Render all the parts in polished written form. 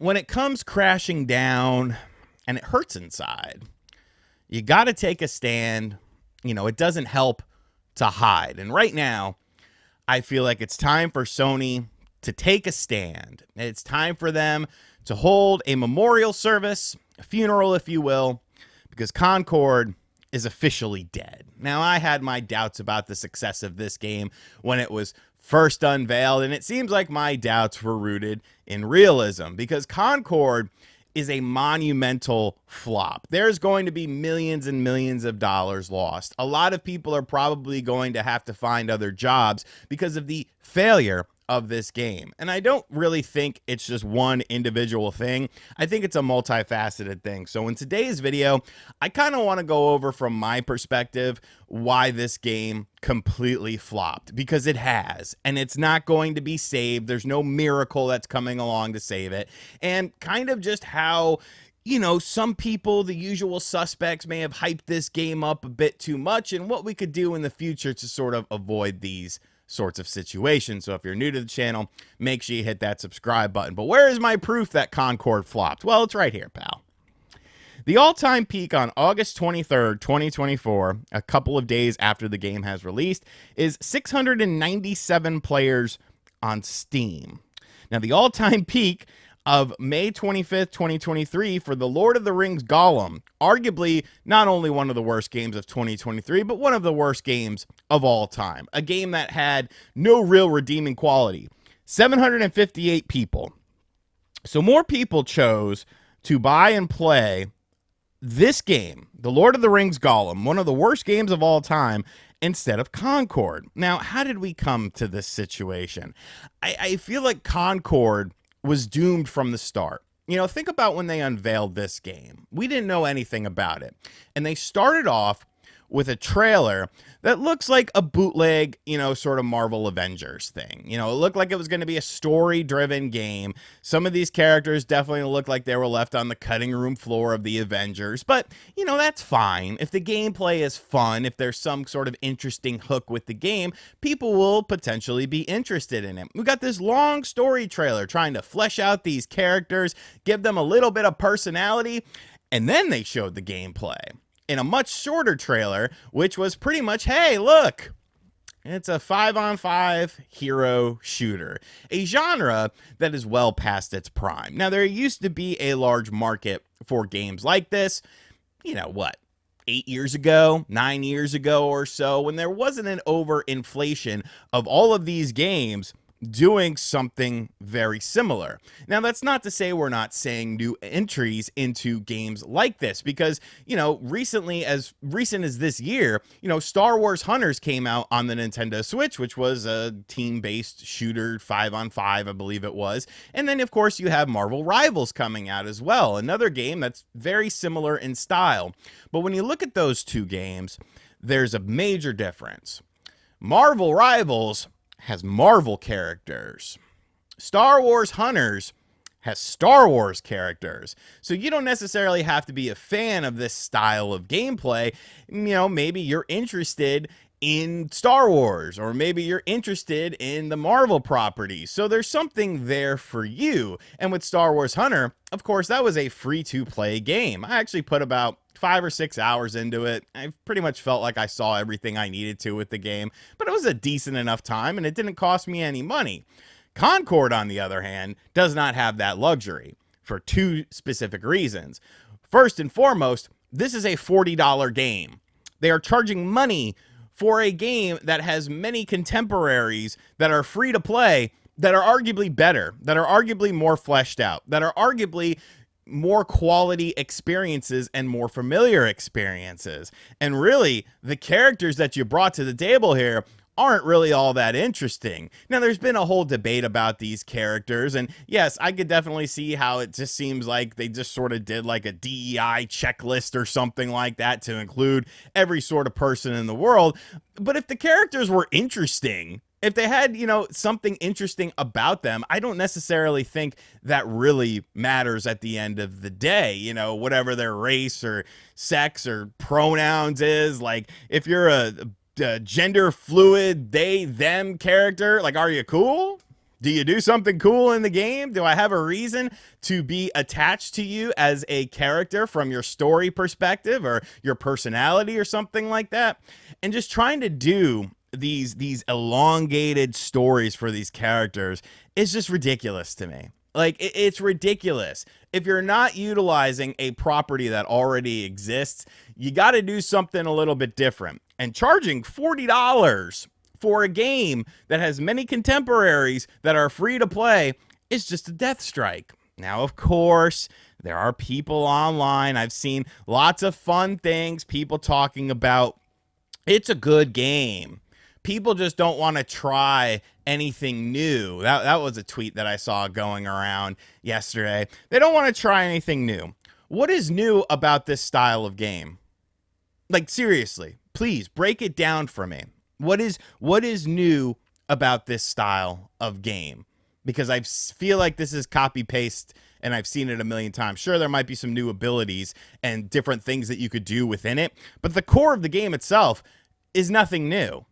when it comes crashing down and it hurts inside, you got to take a stand. It doesn't help to hide. And right now, I feel like it's time for Sony to take a stand. It's time for them to hold a memorial service, a funeral, if you will, because Concord is officially dead. Now, I had my doubts about the success of this game when it was first unveiled, and it seems like my doubts were rooted in realism because Concord is a monumental flop. There's going to be millions and millions of dollars lost. A lot of people are probably going to have to find other jobs because of the failure of this game. And I don't really think it's just one individual thing. I think it's a multifaceted thing. So in today's video, I kind of want to go over from my perspective why this game completely flopped, because it has, and it's not going to be saved. There's no miracle that's coming along to save it. And kind of just how some people, the usual suspects, may have hyped this game up a bit too much, and what we could do in the future to sort of avoid these sorts of situations. So if you're new to the channel, make sure you hit that subscribe button. But where is my proof that Concord flopped? Well, it's right here, pal. The all-time peak on August 23rd, 2024, a couple of days after the game has released, is 697 players on Steam. Now, the all-time peak of May 25th, 2023 for The Lord of the Rings Gollum, arguably not only one of the worst games of 2023, but one of the worst games of all time. A game that had no real redeeming quality. 758 people. So more people chose to buy and play this game, The Lord of the Rings Gollum, one of the worst games of all time, instead of Concord. Now, how did we come to this situation? I feel like Concord was doomed from the start. Think about when they unveiled this game. We didn't know anything about it. And they started off with a trailer that looks like a bootleg, sort of Marvel Avengers thing. It looked like it was going to be a story-driven game. Some of these characters definitely looked like they were left on the cutting room floor of the Avengers. But, that's fine. If the gameplay is fun, if there's some sort of interesting hook with the game, people will potentially be interested in it. We got this long story trailer trying to flesh out these characters, give them a little bit of personality, and then they showed the gameplay in a much shorter trailer, which was pretty much, hey, look, it's a 5-on-5 hero shooter, a genre that is well past its prime. Now, there used to be a large market for games like this, 8 years ago, 9 years ago or so, when there wasn't an overinflation of all of these games doing something very similar. Now, that's not to say we're not saying new entries into games like this, because, recently, as recent as this year, Star Wars Hunters came out on the Nintendo Switch, which was a team-based shooter, 5-on-5, I believe it was. And then, of course, you have Marvel Rivals coming out as well, another game that's very similar in style. But when you look at those two games, there's a major difference. Marvel Rivals has Marvel characters. Star Wars Hunters has Star Wars characters. So you don't necessarily have to be a fan of this style of gameplay. Maybe you're interested in Star Wars, or maybe you're interested in the Marvel properties. So there's something there for you. And with Star Wars Hunter, of course, that was a free-to-play game. I actually put about 5 or 6 hours into it. I pretty much felt like I saw everything I needed to with the game, but it was a decent enough time and it didn't cost me any money. Concord, on the other hand, does not have that luxury for two specific reasons. First and foremost, this is a $40 game. They are charging money for a game that has many contemporaries that are free to play, that are arguably better, that are arguably more fleshed out, that are arguably more quality experiences and more familiar experiences. And really, the characters that you brought to the table here aren't really all that interesting. Now, there's been a whole debate about these characters, and yes, I could definitely see how it just seems like they just sort of did like a DEI checklist or something like that to include every sort of person in the world. But if the characters were interesting, if they had, something interesting about them, I don't necessarily think that really matters at the end of the day, whatever their race or sex or pronouns is. Like, if you're a gender fluid, they, them character, like, are you cool? Do you do something cool in the game? Do I have a reason to be attached to you as a character from your story perspective or your personality or something like that? And just trying to do these elongated stories for these characters is just ridiculous to me. Like it's ridiculous. If you're not utilizing a property that already exists, you got to do something a little bit different. And charging $40 for a game that has many contemporaries that are free to play is just a death strike. Now, of course, there are people online. I've seen lots of fun things, people talking about it's a good game. People just don't want to try anything new. That was a tweet that I saw going around yesterday. They don't want to try anything new. What is new about this style of game? Like, seriously, please break it down for me. What is new about this style of game? Because I feel like this is copy paste and I've seen it a million times. Sure, there might be some new abilities and different things that you could do within it, but the core of the game itself is nothing new.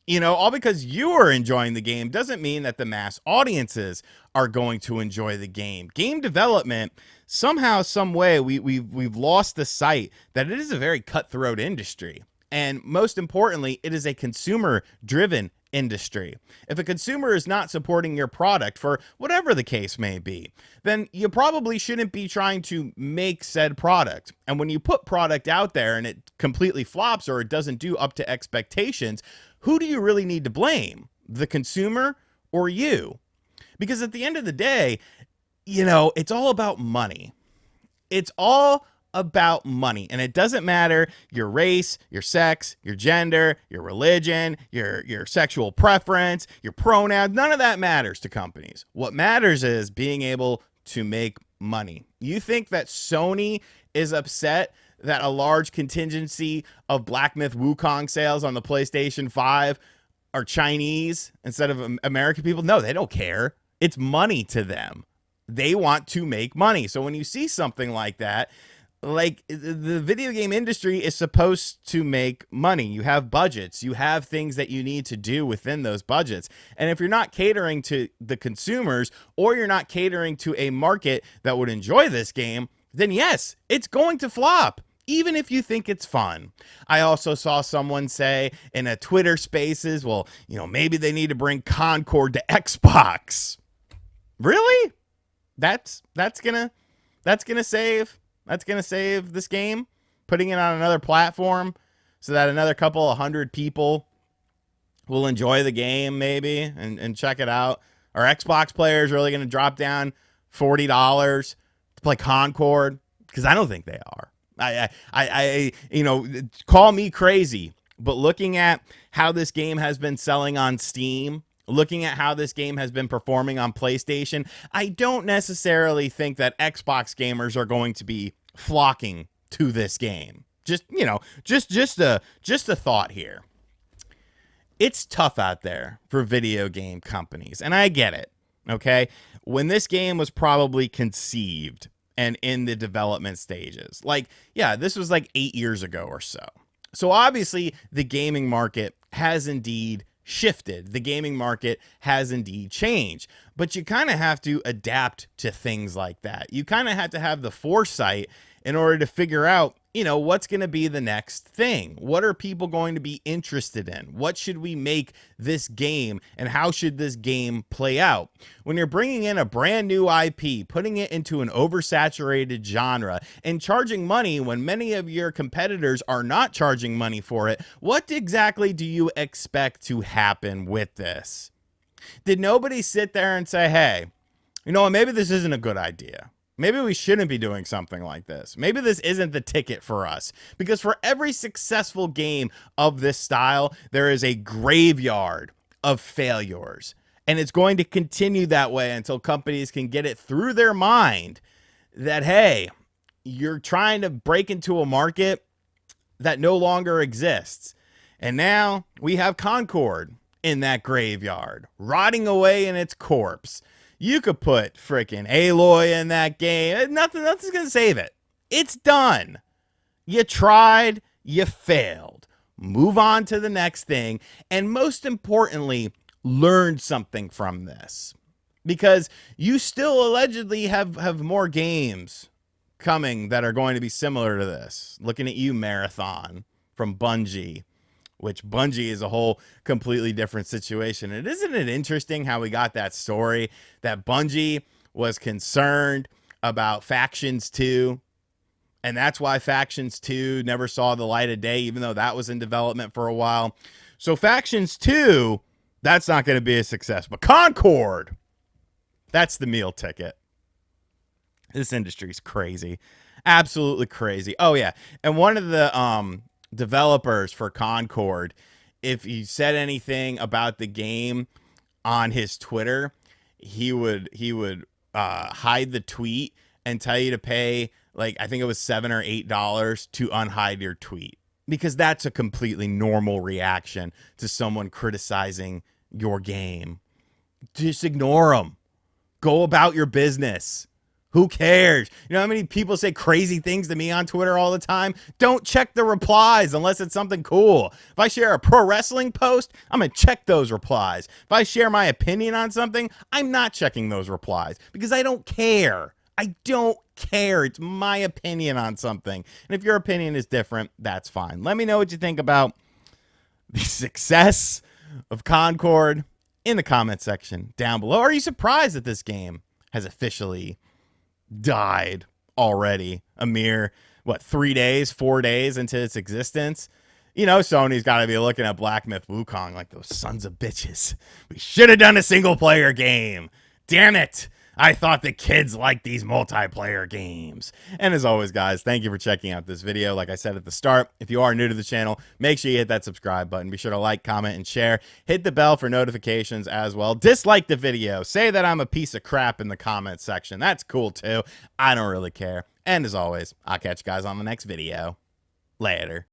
You know, all because you are enjoying the game doesn't mean that the mass audiences are going to enjoy the game. Game development, somehow, some way, we've lost the sight that it is a very cutthroat industry. And most importantly, it is a consumer-driven industry. If a consumer is not supporting your product for whatever the case may be, then you probably shouldn't be trying to make said product. And when you put product out there and it completely flops or it doesn't do up to expectations, who do you really need to blame? The consumer or you? Because at the end of the day, you know, it's all about money. It's all about money. And it doesn't matter your race, your sex, your gender, your religion, your sexual preference, your pronouns. None of that matters to companies. What matters is being able to make money. You think that Sony is upset that a large contingency of Black Myth Wukong sales on the PlayStation 5 are Chinese instead of American people? No, they don't care. It's money to them. They want to make money. So when you see something like that, like the video game industry is supposed to make money. You have budgets, you have things that you need to do within those budgets. And if you're not catering to the consumers or you're not catering to a market that would enjoy this game, then yes, it's going to flop, even if you think it's fun. I also saw someone say in a Twitter Spaces, well, you know, maybe they need to bring Concord to Xbox. Really? That's gonna save this game, putting it on another platform so that another couple of hundred people will enjoy the game maybe and check it out. Are Xbox players really going to drop down $40 to play Concord? Because I don't think they are. I you know, call me crazy, but looking at how this game has been selling on Steam, looking at how this game has been performing on PlayStation, I don't necessarily think that Xbox gamers are going to be flocking to this game. Just, you know, just a thought here. It's tough out there for video game companies, and I get it, okay? When this game was probably conceived and in the development stages, like, yeah, this was like 8 years ago or so. So obviously the gaming market has indeed shifted. The gaming market has indeed changed, but you kind of have to adapt to things like that. You kind of have to have the foresight in order to figure out, you know, what's going to be the next thing. What are people going to be interested in? What should we make this game and how should this game play out? When you're bringing in a brand new IP, putting it into an oversaturated genre and charging money when many of your competitors are not charging money for it, what exactly do you expect to happen with this? Did nobody sit there and say, hey, you know what, maybe this isn't a good idea. Maybe we shouldn't be doing something like this. Maybe this isn't the ticket for us. Because for every successful game of this style, there is a graveyard of failures. And it's going to continue that way until companies can get it through their mind that, hey, you're trying to break into a market that no longer exists. And now we have Concord in that graveyard, rotting away in its corpse. You could put freaking Aloy in that game. Nothing's going to save it. It's done. You tried, you failed. Move on to the next thing. And most importantly, learned something from this, because you still allegedly have more games coming that are going to be similar to this. Looking at you, Marathon from Bungie, which Bungie is a whole completely different situation. And isn't it interesting how we got that story that Bungie was concerned about Factions 2, and that's why Factions 2 never saw the light of day, even though that was in development for a while. So Factions 2, that's not going to be a success. But Concord, that's the meal ticket. This industry is crazy. Absolutely crazy. Oh, yeah. And one of the developers for Concord, if he said anything about the game on his Twitter, he would hide the tweet and tell you to pay, like, I think it was $7 or $8 to unhide your tweet, because that's a completely normal reaction to someone criticizing your game. Just ignore them. Go about your business. Who cares? You know how many people say crazy things to me on Twitter all the time? Don't check the replies unless it's something cool. If I share a pro wrestling post, I'm going to check those replies. If I share my opinion on something, I'm not checking those replies because I don't care. I don't care. It's my opinion on something. And if your opinion is different, that's fine. Let me know what you think about the success of Concord in the comment section down below. Are you surprised that this game has officially died already? A mere, 4 days into its existence? You know, Sony's got to be looking at Black Myth Wukong like, those sons of bitches. We should have done a single player game. Damn it. I thought the kids liked these multiplayer games. And as always, guys, thank you for checking out this video. Like I said at the start, if you are new to the channel, make sure you hit that subscribe button. Be sure to like, comment, and share. Hit the bell for notifications as well. Dislike the video. Say that I'm a piece of crap in the comment section. That's cool too. I don't really care. And as always, I'll catch you guys on the next video. Later.